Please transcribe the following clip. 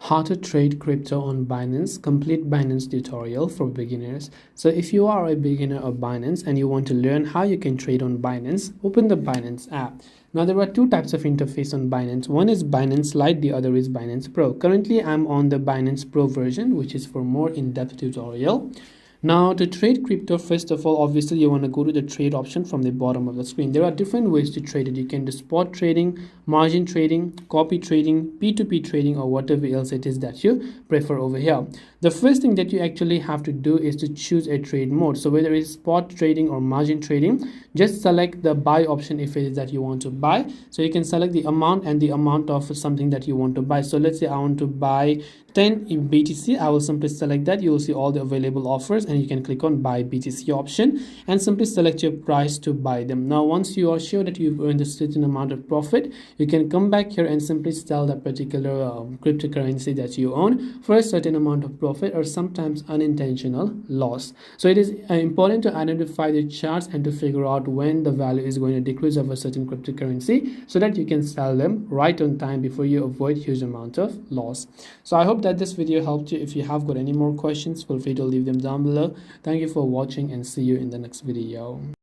How to trade crypto on Binance, complete Binance tutorial for beginners. So if you are a beginner of Binance and you want to learn how you can trade on Binance, open the Binance app. Now there are two types of interface on Binance. One is Binance Light, the other is Binance Pro. Currently I'm on the Binance Pro version, which is for more in-depth tutorial. Now to trade crypto, first of all, obviously you want to go to the trade option from the bottom of the screen. There are different ways to trade it. You can do spot trading, margin trading, copy trading, P2P trading, or whatever else it is that you prefer over here. The first thing that you actually have to do is to choose a trade mode. So whether it's spot trading or margin trading, just select the buy option if it is that you want to buy. So you can select the amount and the amount of something that you want to buy. So let's say I want to buy 10 in BTC. I will simply select that. You will see all the available offers and you can click on buy BTC option and simply select your price to buy them. Now once you are sure that you've earned a certain amount of profit, you can come back here and simply sell that particular cryptocurrency that you own for a certain amount of profit or sometimes unintentional loss. So it is important to identify the charts and to figure out when the value is going to decrease of a certain cryptocurrency so that you can sell them right on time before you avoid huge amount of loss. So I hope that this video helped you. If you have got any more questions, feel free to leave them down below. Thank you for watching and see you in the next video.